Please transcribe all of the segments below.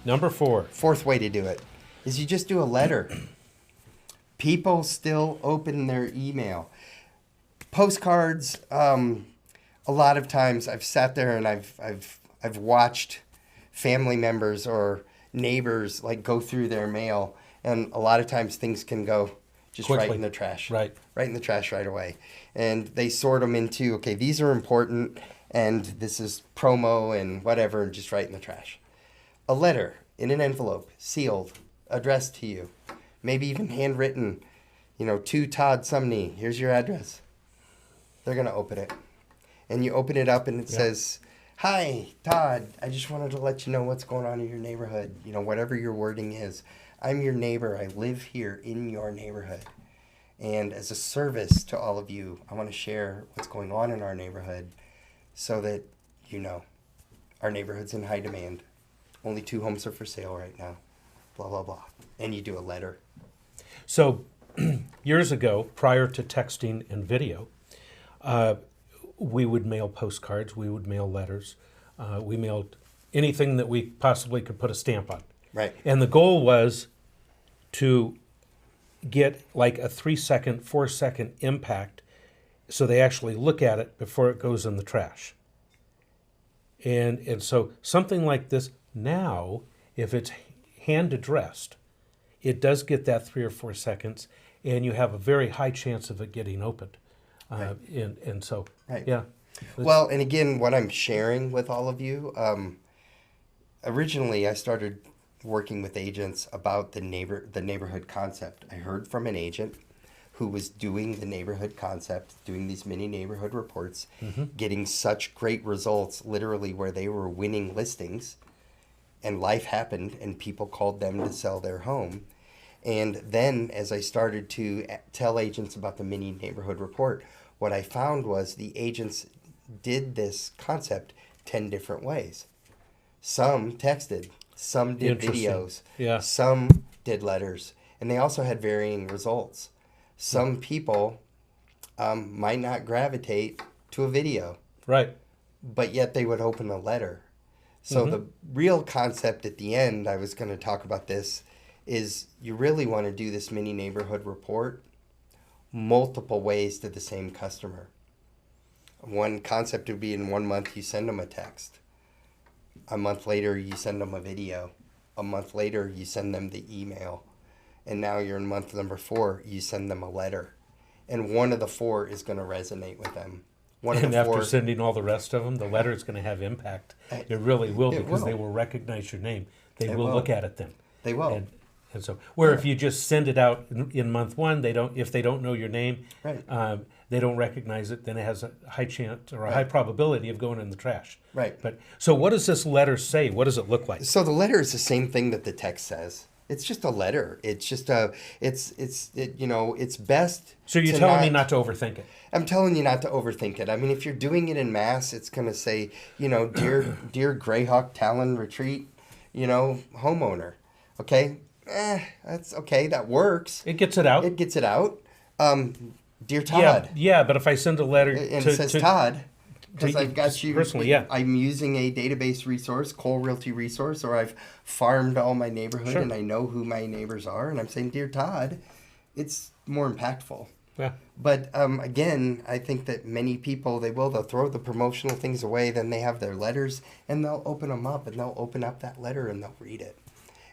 Number 4. Fourth way to do it is you just do a letter. People still open their email. Postcards, a lot of times I've sat there and I've watched family members or neighbors like go through their mail, and a lot of times things can go just Quickly. right in the trash. Right in the trash right away. And they sort them into, okay, these are important and this is promo and whatever, and just right in the trash. A letter in an envelope, sealed, addressed to you, maybe even handwritten, to Todd Sumney, here's your address. They're going to open it. And you open it up and it says, hi, Todd, I just wanted to let you know what's going on in your neighborhood. Whatever your wording is. I'm your neighbor. I live here in your neighborhood. And as a service to all of you, I want to share what's going on in our neighborhood so that our neighborhood's in high demand. Only 2 homes are for sale right now. Blah, blah, blah. And you do a letter. So years ago, prior to texting and video, we would mail postcards, we would mail letters, we mailed anything that we possibly could put a stamp on. Right. And the goal was to get like a 3-second, 4-second impact so they actually look at it before it goes in the trash. And so something like this now, if it's hand addressed, it does get that 3 or 4 seconds, and you have a very high chance of it getting opened. Right. And so, Right. yeah. Well, and again, what I'm sharing with all of you, originally I started working with agents about the neighborhood concept. I heard from an agent who was doing the neighborhood concept, doing these mini neighborhood reports, getting such great results, literally where they were winning listings, and life happened and people called them to sell their home. And then as I started to tell agents about the mini neighborhood report, what I found was the agents did this concept 10 different ways. Some texted, some did videos, some did letters, and they also had varying results. Some people might not gravitate to a video. Right. But yet they would open a letter. So the real concept at the end, I was going to talk about this, is you really want to do this mini neighborhood report multiple ways to the same customer. One concept would be in 1 month you send them a text. A month later you send them a video. A month later you send them the email. And now you're in month number 4, you send them a letter. And one of the 4 is going to resonate with them. And after sending all the rest of them, the letter is going to have impact. It really will, because they will recognize your name. They will look at it then. They will. And so, where if you just send it out in month 1, if they don't know your name, they don't recognize it, then it has a high chance or a high probability of going in the trash. Right. But so, what does this letter say? What does it look like? So the letter is the same thing that the text says. It's just a letter. It's just it's best. So you're telling me not to overthink it. I'm telling you not to overthink it. I mean, if you're doing it in mass, it's going to say, dear Greyhawk Talon Retreat, homeowner. Okay? That's okay. That works. It gets it out. It gets it out. Dear Todd. Yeah, but if I send a letter and it says Todd, because I've got you personally, I'm using a database resource, Cole Realty resource, or I've farmed all my neighborhood and I know who my neighbors are, and I'm saying, Dear Todd, it's more impactful. Yeah. But again, I think that many people, they'll throw the promotional things away, then they have their letters, and they'll open them up, and they'll open up that letter, and they'll read it.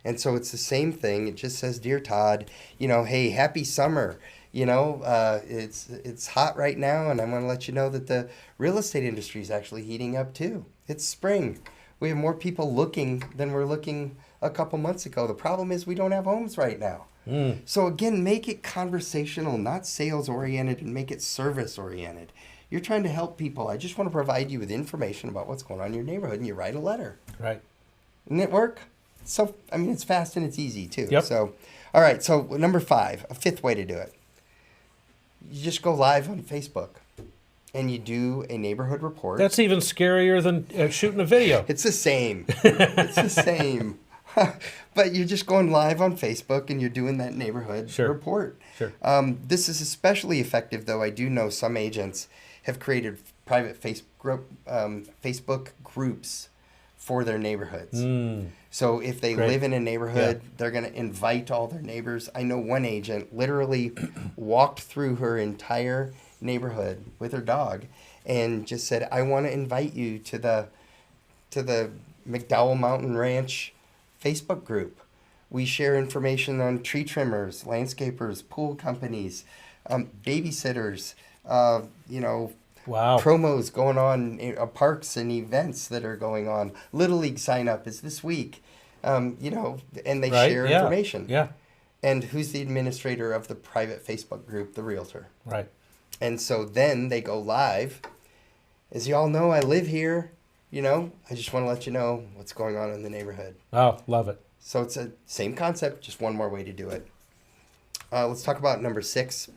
And so it's the same thing. It just says, Dear Todd, hey, happy summer. It's hot right now, and I want to let you know that the real estate industry is actually heating up too. It's spring. We have more people looking than we're looking a couple months ago. The problem is we don't have homes right now. So again, make it conversational, not sales-oriented, and make it service-oriented. You're trying to help people. I just want to provide you with information about what's going on in your neighborhood, and you write a letter. Right. Doesn't it work? So, it's fast and it's easy too. Yep. So, all right. So number 5, a 5th way to do it. You just go live on Facebook and you do a neighborhood report. That's even scarier than shooting a video. It's the same. It's the same. But you're just going live on Facebook and you're doing that neighborhood report. Sure. This is especially effective, though. I do know some agents have created private Facebook groups for their neighborhoods. So if they Great. live in a neighborhood, they're going to invite all their neighbors. I know one agent literally walked through her entire neighborhood with her dog and just said, "I want to invite you to the McDowell Mountain Ranch Facebook group. We share information on tree trimmers, landscapers, pool companies, babysitters, you know, Wow. promos going on, parks and events that are going on. Little League sign up is this week, you know, and they Right? share Yeah. information. Yeah. And who's the administrator of the private Facebook group? The realtor. Right. And so then they go live. As you all know, I live here. You know, I just want to let you know what's going on in the neighborhood. Oh, love it. So it's a same concept, just one more way to do it. Let's talk about number 6.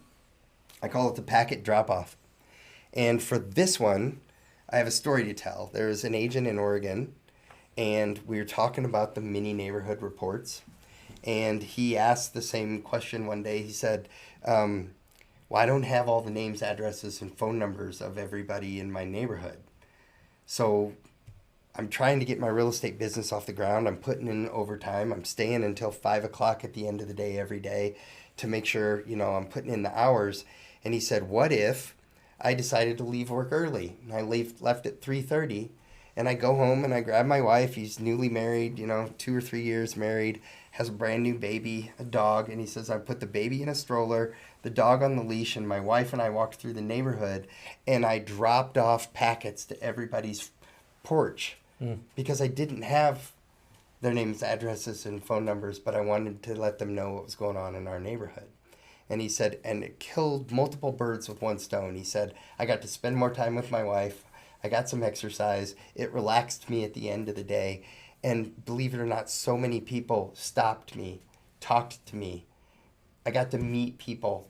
I call it the packet drop-off. And for this one, I have a story to tell. There's an agent in Oregon, and we were talking about the mini neighborhood reports. And he asked the same question one day. He said, well, I don't have all the names, addresses, and phone numbers of everybody in my neighborhood. So I'm trying to get my real estate business off the ground. I'm putting in overtime. I'm staying until 5 o'clock at the end of the day every day to make sure, you know, I'm putting in the hours. And he said, what if I decided to leave work early? And I left at 3:30, and I go home and I grab my wife. He's newly married, you know, 2 or 3 years married, has a brand new baby, a dog. And he says, I put the baby in a stroller, the dog on the leash, and my wife and I walked through the neighborhood, and I dropped off packets to everybody's porch because I didn't have their names, addresses, and phone numbers, but I wanted to let them know what was going on in our neighborhood. And he said, and it killed multiple birds with one stone. He said, I got to spend more time with my wife. I got some exercise. It relaxed me at the end of the day. And believe it or not, so many people stopped me, talked to me. I got to meet people.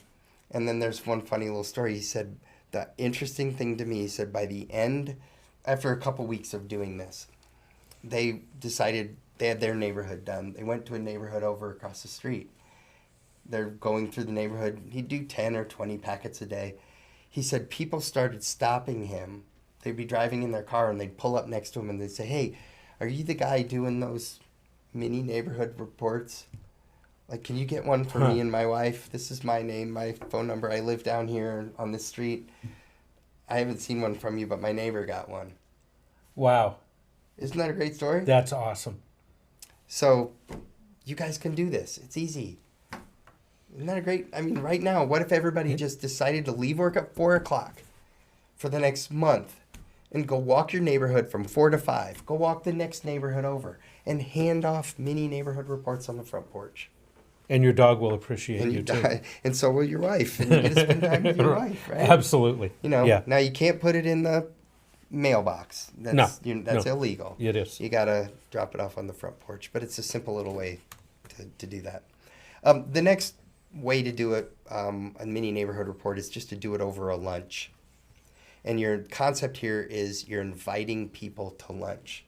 And then there's one funny little story. He said, the interesting thing to me, he said, by the end, after a couple weeks of doing this, they decided they had their neighborhood done. They went to a neighborhood over across the street. They're going through the neighborhood. He'd do 10 or 20 packets a day. He said people started stopping him. They'd be driving in their car and they'd pull up next to him and they'd say, hey, are you the guy doing those mini neighborhood reports? Like, can you get one for me and my wife? This is my name, my phone number. I live down here on this street. I haven't seen one from you, but my neighbor got one. Wow. Isn't that a great story? That's awesome. So you guys can do this. It's easy. Isn't that a great? I mean, right now, what if everybody just decided to leave work at 4 o'clock for the next month and go walk your neighborhood from 4 to 5? Go walk the next neighborhood over and hand off mini neighborhood reports on the front porch. And your dog will appreciate And you too. and so will your wife. And you get to spend time with your wife, right? Absolutely. You know, Yeah. now you can't put it in the mailbox. That's that's no. illegal. It is. You got to drop it off on the front porch. But it's a simple little way to do that. The next way to do it, a mini neighborhood report, is just to do it over a lunch. And your concept here is you're inviting people to lunch.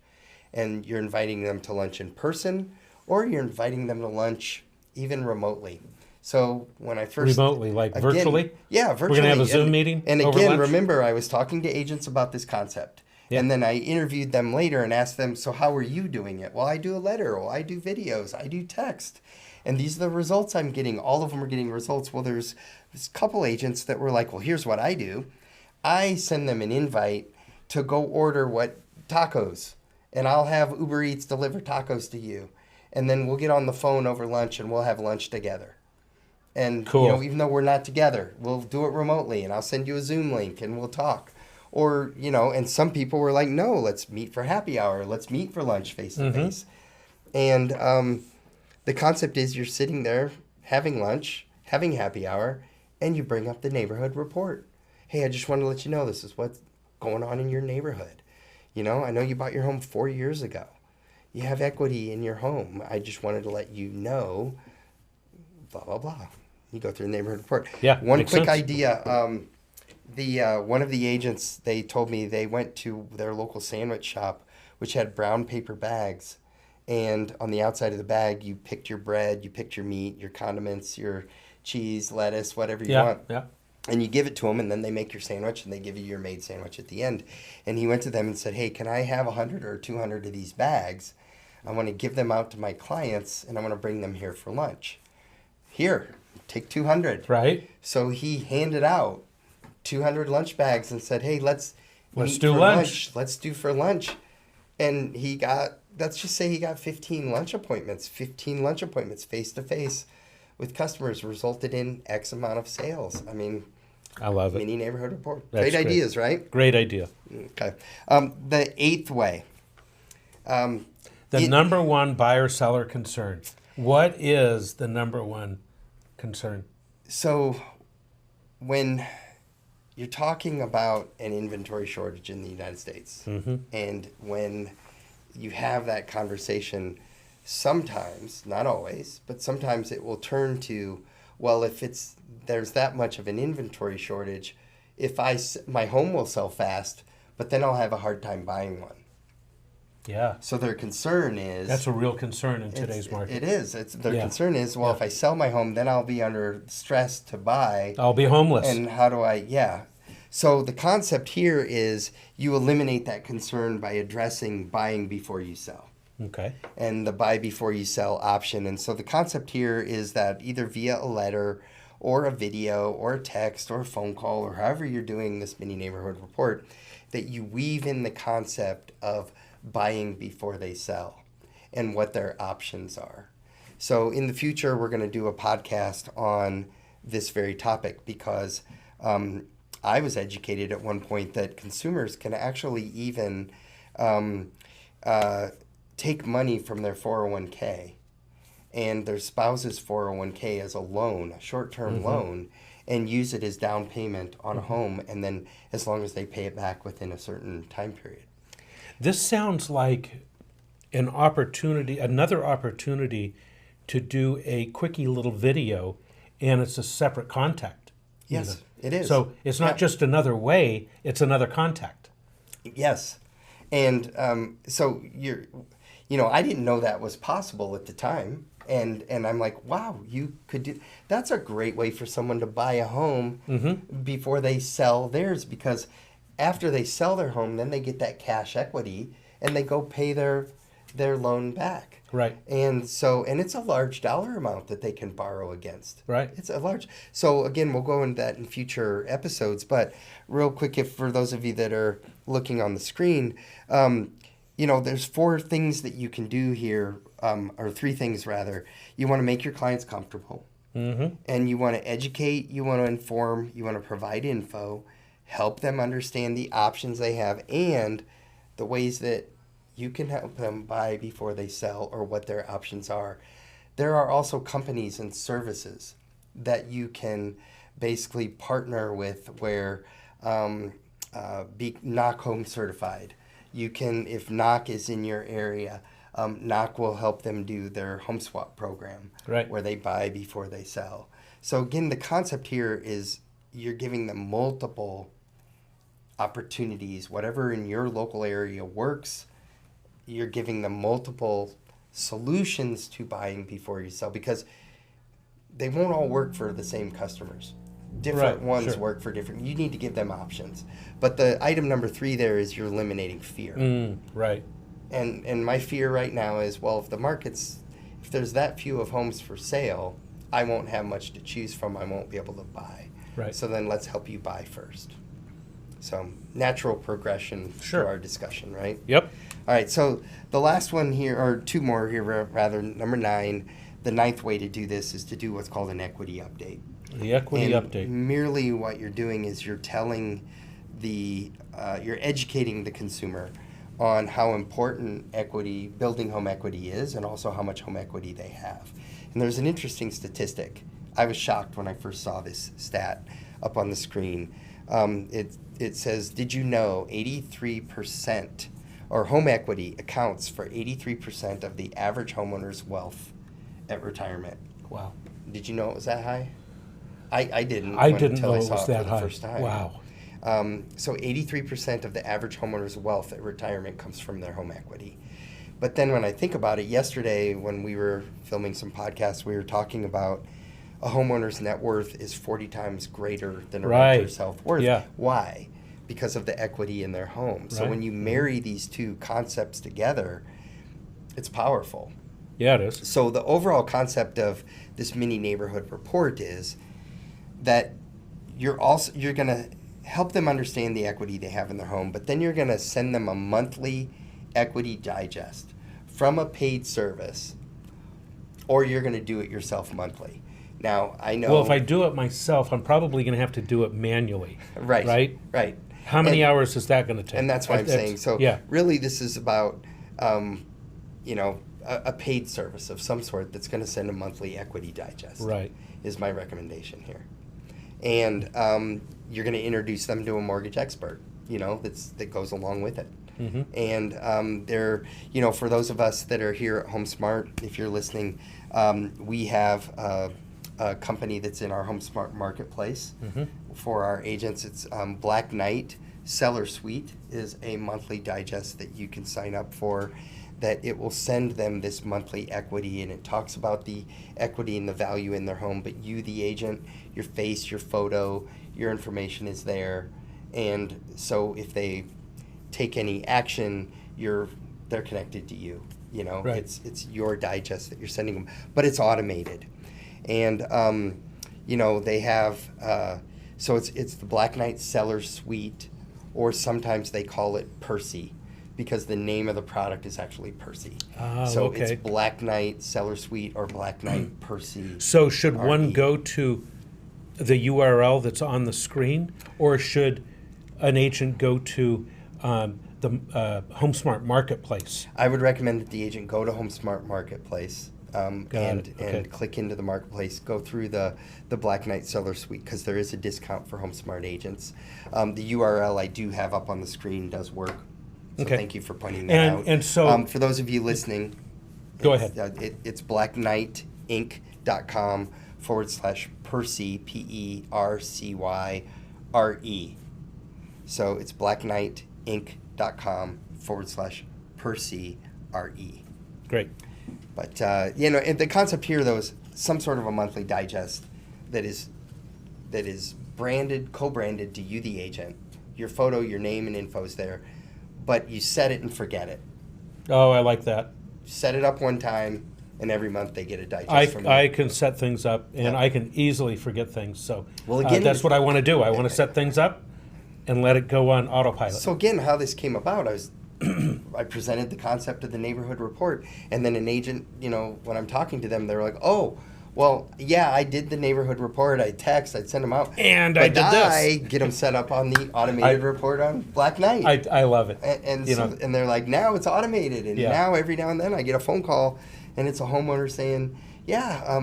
And you're inviting them to lunch in person, or you're inviting them to lunch even remotely. So when I first... Remotely, like virtually? Yeah, virtually. We're going to have a Zoom meeting And over again, lunch? remember, I was talking to agents about this concept. Yeah. And then I interviewed them later and asked them, so how are you doing it? Well, I do a letter. Well, I do videos. I do text. And these are the results I'm getting. All of them are getting results. Well, there's a couple agents that were like, well, here's what I do. I send them an invite to go order tacos. And I'll have Uber Eats deliver tacos to you. And then we'll get on the phone over lunch and we'll have lunch together. And, Cool. you know, even though we're not together, we'll do it remotely and I'll send you a Zoom link and we'll talk. Or, you know, and some people were like, no, let's meet for happy hour. Let's meet for lunch face to face. And the concept is you're sitting there having lunch, having happy hour, and you bring up the neighborhood report. Hey, I just want to let you know this is what's going on in your neighborhood. You know, I know you bought your home 4 years ago. You have equity in your home. I just wanted to let you know, blah, blah, blah. You go through the neighborhood report. Yeah, One makes quick sense. idea. One of the agents, they told me they went to their local sandwich shop, which had brown paper bags. And on the outside of the bag, you picked your bread, you picked your meat, your condiments, your cheese, lettuce, whatever you want. Yeah. And you give it to them, and then they make your sandwich, and they give you your made sandwich at the end. And he went to them and said, hey, can I have 100 or 200 of these bags? I want to give them out to my clients, and I want to bring them here for lunch. Here, take 200. Right. So he handed out 200 lunch bags and said, hey, let's meet do for lunch. Let's do for lunch. And he got, let's just say he got 15 lunch appointments face to face with customers, resulted in X amount of sales. I mean, I love it. mini neighborhood report. That's Great ideas, right? Great idea. Okay. The eighth way. The number one buyer-seller concern. What is the number one concern? So when you're talking about an inventory shortage in the United States, and when you have that conversation, sometimes, not always, but sometimes it will turn to, well, if there's that much of an inventory shortage, my home will sell fast, but then I'll have a hard time buying one. Yeah. So their concern is... That's a real concern in today's market. It is. Their concern is, well, if I sell my home, then I'll be under stress to buy. I'll be homeless. And how do I... Yeah. So the concept here is you eliminate that concern by addressing buying before you sell. Okay. And the buy before you sell option. And so the concept here is that either via a letter or a video or a text or a phone call or however you're doing this mini neighborhood report, that you weave in the concept of buying before they sell and what their options are. So in the future, we're going to do a podcast on this very topic because I was educated at one point that consumers can actually even take money from their 401k and their spouse's 401k as a loan, a short-term loan, and use it as down payment on a home, and then as long as they pay it back within a certain time period. This sounds like another opportunity to do a quickie little video, and it's a separate contact. Yes, it is. So it's not just another way, it's another contact. Yes. And so I didn't know that was possible at the time. And I'm like, wow, you could do, that's a great way for someone to buy a home before they sell theirs, because after they sell their home, then they get that cash equity and they go pay their loan back. Right. And it's a large dollar amount that they can borrow against. Right. It's a large. So again, we'll go into that in future episodes. But real quick, for those of you that are looking on the screen, there's 4 things that you can do here, or 3 things rather. You want to make your clients comfortable, and you want to educate, you want to inform, you want to provide info, help them understand the options they have and the ways that you can help them buy before they sell or what their options are. There are also companies and services that you can basically partner with where be Knock Home certified. You can, if Knock is in your area, Knock will help them do their home swap program, right, where they buy before they sell. So again, the concept here is you're giving them multiple opportunities. Whatever in your local area works, you're giving them multiple solutions to buying before you sell, because they won't all work for the same customers. Different ones work for different. You need to give them options. But the item number 3 there is you're eliminating fear. Right. And my fear right now is, well, if there's that few of homes for sale, I won't have much to choose from. I won't be able to buy. Right. So then let's help you buy first. So natural progression to our discussion, right? Yep. All right, so the last one here, or 2 more here rather, number 9, the 9th way to do this is to do what's called an equity update. The equity update. Merely what you're doing is you're telling you're educating the consumer on how important building home equity is, and also how much home equity they have. And there's an interesting statistic. I was shocked when I first saw this stat up on the screen. It says, did you know 83%, or home equity accounts for 83% of the average homeowner's wealth at retirement? Wow. Did you know it was that high? I didn't. I didn't until know I it saw was it for that the high. first time. Wow. So 83% of the average homeowner's wealth at retirement comes from their home equity. But then when I think about it, yesterday when we were filming some podcasts, we were talking about a homeowner's net worth is 40 times greater than a renter's health worth. Yeah. Why? Because of the equity in their home. So when you marry these 2 concepts together, It's powerful. Yeah, it is. So the overall concept of this mini neighborhood report is that you're going to help them understand the equity they have in their home, but then you're going to send them a monthly equity digest from a paid service, or you're going to do it yourself monthly. Now, I know. Well, if I do it myself, I'm probably going to have to do it manually. Right. Right? Right. How many hours is that going to take? And that's what I'm saying. So yeah. really this is about, a paid service of some sort that's going to send a monthly equity digest. Right. Is my recommendation here. And you're going to introduce them to a mortgage expert, that goes along with it. Mm-hmm. And they're, for those of us that are here at HomeSmart, if you're listening, we have a company that's in our HomeSmart marketplace for our agents. It's Black Knight Seller Suite is a monthly digest that you can sign up for, that it will send them this monthly equity, and it talks about the equity and the value in their home, but you, the agent, your face, your photo, your information is there. And so if they take any action, they're connected to you. Right. It's your digest that you're sending them, but it's automated. And they have so it's the Black Knight Seller Suite, or sometimes they call it Percy, because the name of the product is actually Percy. So okay. it's Black Knight Seller Suite or Black Knight Percy. So should one RE. go to the URL that's on the screen, or should an agent go to the HomeSmart Marketplace? I would recommend that the agent go to HomeSmart Marketplace Okay. and click into the marketplace, go through the Black Knight Seller Suite, because there is a discount for HomeSmart agents. The URL I do have up on the screen does work. So Okay. thank you for pointing that out. And so for those of you listening, Go it's, ahead. It's blackknightinc.com/Percy, PERCYRE. So it's blackknightinc.com/Percy, RE. great. But, and the concept here, though, is some sort of a monthly digest that is branded, co-branded to you, the agent. Your photo, your name, and info is there, but you set it and forget it. Oh, I like that. Set it up one time, and every month they get a digest from you. I can set things up, and Yeah. I can easily forget things. So Well, again, that's what I want to do. I want to set things up and let it go on autopilot. So again, how this came about, I presented the concept of the neighborhood report, and then an agent, when I'm talking to them, they're like, "Oh, well, yeah, I did the neighborhood report. I'd send them out, And but I did this." I get them set up on the automated report on Black Knight." I love it. And they're like, now it's automated, and Yeah. now every now and then I get a phone call, and it's a homeowner saying, "Yeah,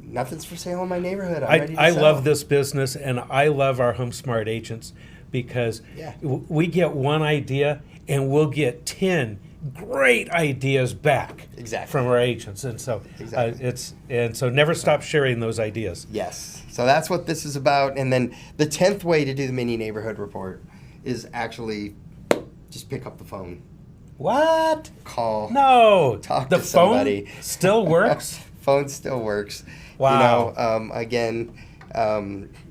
nothing's for sale in my neighborhood. I'm ready to I sell." love this business, and I love our HomeSmart agents, because Yeah. we get one idea and we'll get 10 great ideas back Exactly. from our agents, and so Exactly. so never stop sharing those ideas. Yes. So that's what this is about. And then the 10th way to do the mini neighborhood report is actually just pick up the phone, What? call. No, Talk the to somebody. phone still works. Phone still works. Wow.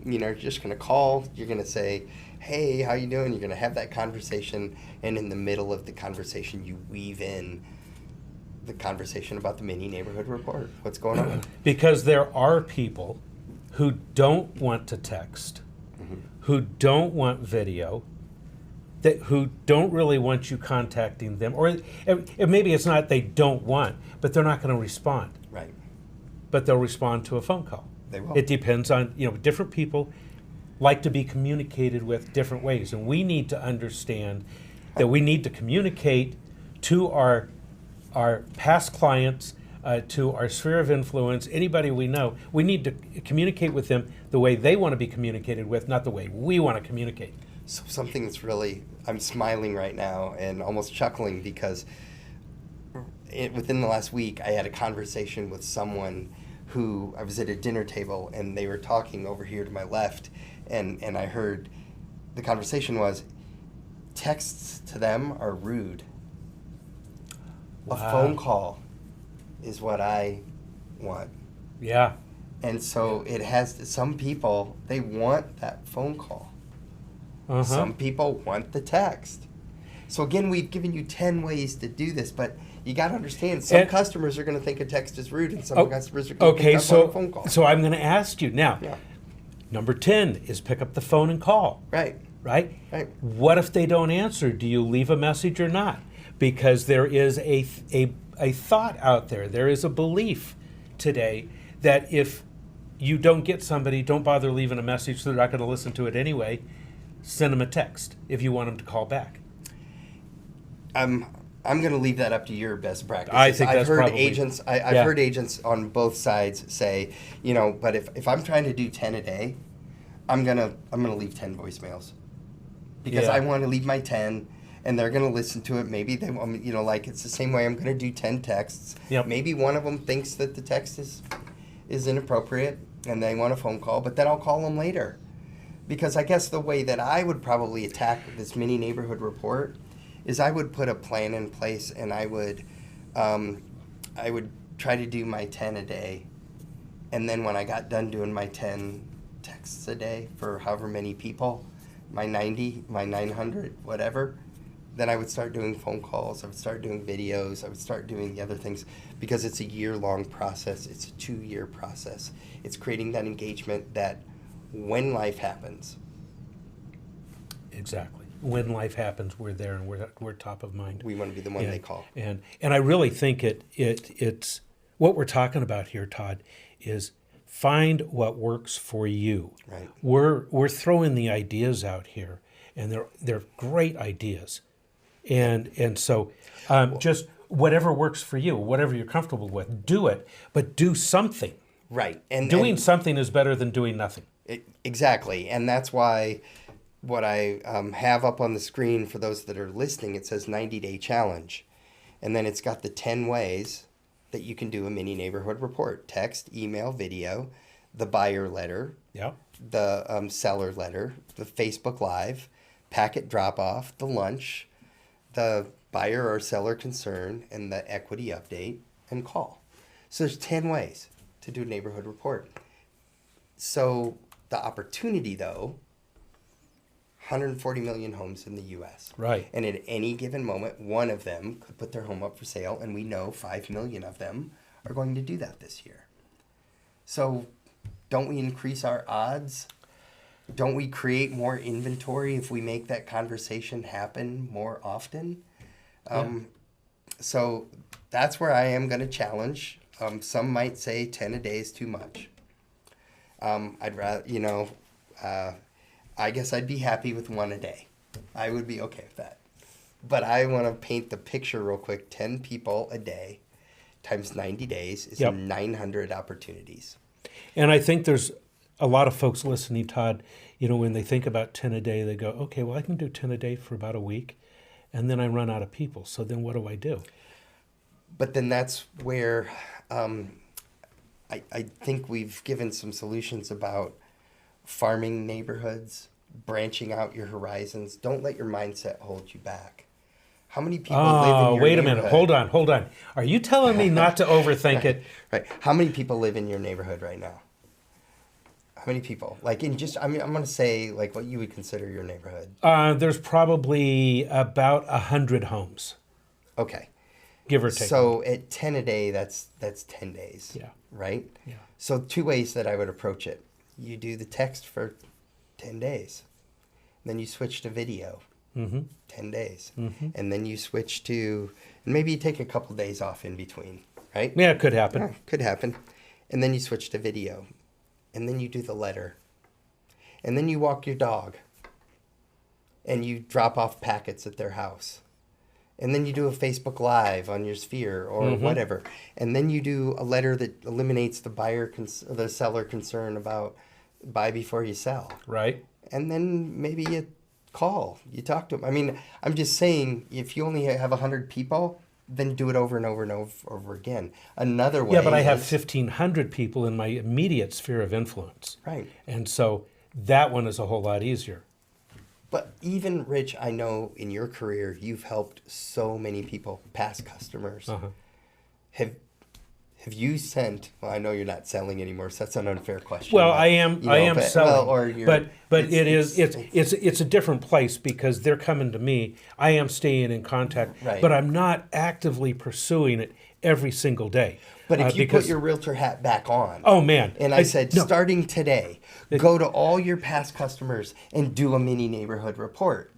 You're just going to call. You're going to say, "Hey, how you doing?" You're going to have that conversation. And in the middle of the conversation, you weave in the conversation about the mini neighborhood report. What's going on? Because there are people who don't want to text, who don't want video, who don't really want you contacting them, or maybe it's not they don't want, but they're not going to respond. Right. But they'll respond to a phone call. They will. It depends on, different people like to be communicated with different ways, and we need to understand that we need to communicate to our past clients, to our sphere of influence, anybody we know. We need to communicate with them the way they want to be communicated with, not the way we want to communicate. So something that's really, I'm smiling right now and almost chuckling, because within the last week I had a conversation with someone who, I was at a dinner table and they were talking over here to my left, and I heard the conversation was, texts to them are rude. Wow. A phone call is what I want. Yeah. And so it has, some people, they want that phone call. Uh-huh. Some people want the text. So again, we've given you 10 ways to do this, but you got to understand, some customers are going to think a text is rude, and some customers are going to think I want a phone call. So I'm going to ask you now. Yeah. Number 10 is pick up the phone and call. Right. Right? Right. What if they don't answer? Do you leave a message or not? Because there is a thought out there. There is a belief today that if you don't get somebody, don't bother leaving a message, so they're not going to listen to it anyway. Send them a text if you want them to call back. I'm going to leave that up to your best practice. I think I've that's heard probably agents. I've heard agents on both sides say, but if I'm trying to do 10 a day, I'm gonna leave 10 voicemails because I want to leave my 10, and they're gonna listen to it. Maybe they, like it's the same way I'm gonna do 10 texts. Yep. Maybe one of them thinks that the text is inappropriate and they want a phone call, but then I'll call them later. Because I guess the way that I would probably attack this mini neighborhood report is I would put a plan in place, and I would try to do my 10 a day, and then when I got done doing my 10 texts a day for however many people, my 90, my 900, whatever, then I would start doing phone calls, I would start doing videos, I would start doing the other things, because it's a year-long process, it's a 2-year process. It's creating that engagement that when life happens. Exactly. When life happens, we're there, and we're top of mind. We want to be the one they call. And I really think it's what we're talking about here, Todd, is find what works for you. Right. We're throwing the ideas out here, and they're great ideas, and so just whatever works for you, whatever you're comfortable with, do it, but do something. Right. And doing something is better than doing nothing. Exactly, and that's why what I have up on the screen for those that are listening, it says 90-day challenge, and then it's got the 10 ways that you can do a mini neighborhood report: text, email, video, the buyer letter, the seller letter, the Facebook Live, packet drop-off, the lunch, the buyer or seller concern, and the equity update and call. So there's 10 ways to do a neighborhood report. So the opportunity, though, 140 million homes in the U.S. Right. And at any given moment, one of them could put their home up for sale, and we know 5 million of them are going to do that this year. So don't we increase our odds? Don't we create more inventory if we make that conversation happen more often? So that's where I am going to challenge. Some might say 10 a day is too much. I'd rather, I guess I'd be happy with 1 a day. I would be okay with that. But I want to paint the picture real quick. 10 people a day times 90 days is 900 opportunities. And I think there's a lot of folks listening, Todd, when they think about 10 a day, they go, okay, well, I can do 10 a day for about a week, and then I run out of people. So then what do I do? But then that's where I think we've given some solutions about farming neighborhoods, branching out your horizons. Don't let your mindset hold you back. How many people live in your wait a neighborhood? minute. Hold on. Are you telling me not to overthink it? Right. How many people live in your neighborhood right now? How many people? I'm going to say like what you would consider your neighborhood. There's probably about 100 homes. Okay. Give or take. So at 10 a day, that's 10 days. Yeah. Right? Yeah. So 2 ways that I would approach it. You do the text for 10 days. Then you switch to video. 10 days. And then you switch to, and maybe you take a couple days off in between, right? Yeah, it could happen. Yeah, could happen. And then you switch to video. And then you do the letter. And then you walk your dog. And you drop off packets at their house. And then you do a Facebook Live on your sphere or whatever. And then you do a letter that eliminates the seller concern about buy before you sell. Right. And then maybe you call, you talk to them. I mean, I'm just saying, if you only have 100 people, then do it over and over and over again. Another way. Yeah, but I have 1,500 people in my immediate sphere of influence. Right. And so that one is a whole lot easier. But even, Rich, I know in your career, you've helped so many people, past customers. Have have you sent? Well, I know you're not selling anymore, so that's an unfair question. Well, but, I am you know, selling, or you're, but it's a different place because they're coming to me. I am staying in contact, Right. but I'm not actively pursuing it every single day. But if you put your realtor hat back on, oh man, and I said, starting today, go to all your past customers and do a mini neighborhood report.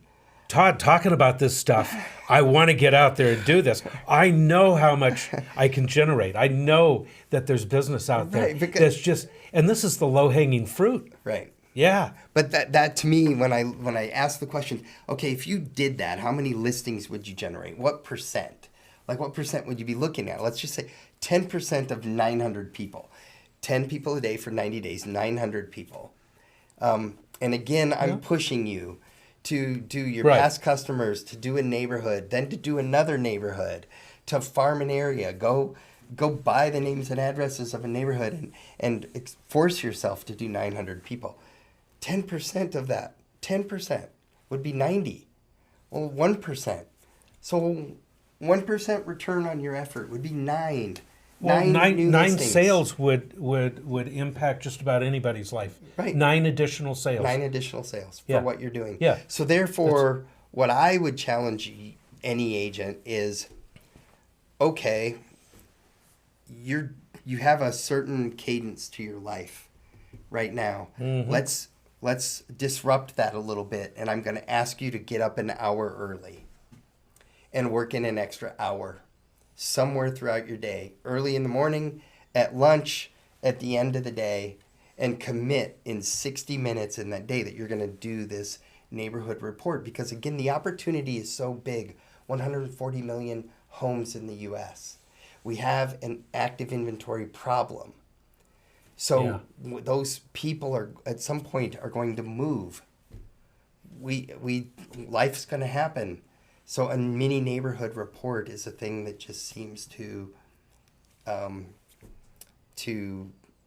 Todd, talking about this stuff, I want to get out there and do this. I know how much I can generate. I know that there's business out there that's just, and this is the low-hanging fruit. Right. Yeah. But that to me, when I ask the question, okay, if you did that, how many listings would you generate? What percent? Like what percent would you be looking at? Let's just say 10% of 900 people. 10 people a day for 90 days, 900 people. And again, I'm pushing you to do your past customers, to do a neighborhood, then to do another neighborhood, to farm an area. Go buy the names and addresses of a neighborhood and force yourself to do 900 people. 10% of that, 10% would be 90. Well, 1%. So 1% return on your effort would be 9. Well, nine listings. sales would impact just about anybody's life. Right. 9 additional sales. 9 additional sales for what you're doing. Yeah. So therefore, what I would challenge any agent is, okay, you have a certain cadence to your life right now. Mm-hmm. Let's disrupt that a little bit, and I'm going to ask you to get up an hour early and work in an extra hour somewhere throughout your day, early in the morning, at lunch, at the end of the day, and commit in 60 minutes in that day that you're going to do this neighborhood report. Because again, the opportunity is so big. 140 million homes in the U.S. We have an active inventory problem. So those people are at some point are going to move. Life's going to happen. So a mini neighborhood report is a thing that just seems to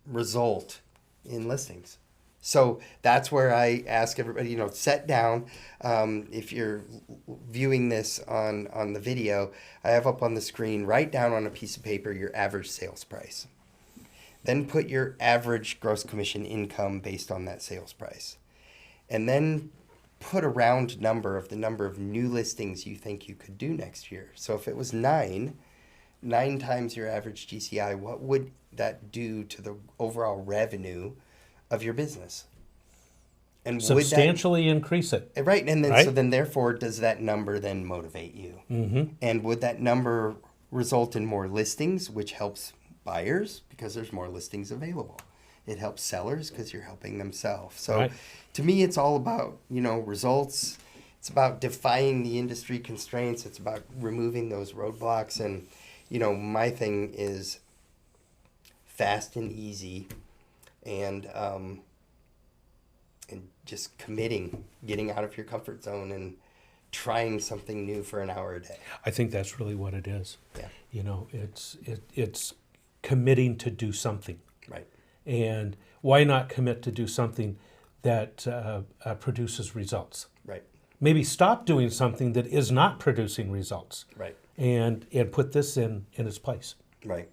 result in listings. So that's where I ask everybody, sit down. If you're viewing this on the video, I have up on the screen, write down on a piece of paper your average sales price. Then put your average gross commission income based on that sales price. And then put a round number of the number of new listings you think you could do next year. So if it was 9 times your average GCI, what would that do to the overall revenue of your business? And substantially increase it. Right. And then so then therefore does that number then motivate you? Mm-hmm. And would that number result in more listings, which helps buyers because there's more listings available? It helps sellers because you're helping them sell. So to me, it's all about, results. It's about defying the industry constraints. It's about removing those roadblocks. And, my thing is fast and easy and just committing, getting out of your comfort zone and trying something new for an hour a day. I think that's really what it is. Yeah. It's committing to do something. Right. And why not commit to do something that produces results? Right. Maybe stop doing something that is not producing results. Right. And put this in its place. Right.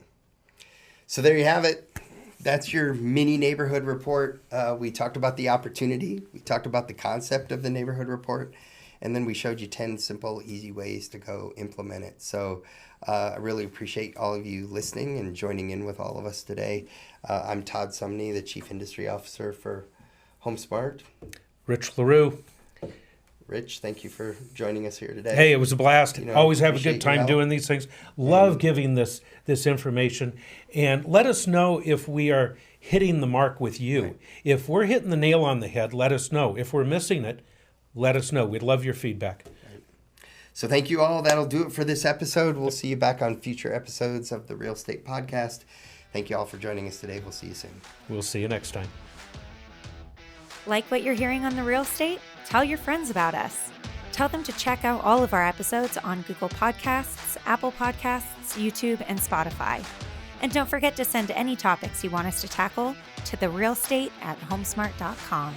So there you have it. That's your mini neighborhood report. We talked about the opportunity. We talked about the concept of the neighborhood report. And then we showed you 10 simple, easy ways to go implement it. So I really appreciate all of you listening and joining in with all of us today. I'm Todd Sumney, the Chief Industry Officer for HomeSmart. Rich LaRue. Rich, thank you for joining us here today. Hey, it was a blast. Always have a good time doing these things. Love giving this information. And let us know if we are hitting the mark with you. Right. If we're hitting the nail on the head, let us know. If we're missing it, let us know. We'd love your feedback. Right. So thank you all. That'll do it for this episode. We'll see you back on future episodes of the Real Estate Podcast. Thank you all for joining us today. We'll see you soon. We'll see you next time. Like what you're hearing on The Real Estate? Tell your friends about us. Tell them to check out all of our episodes on Google Podcasts, Apple Podcasts, YouTube, and Spotify. And don't forget to send any topics you want us to tackle to therealestate@homesmart.com.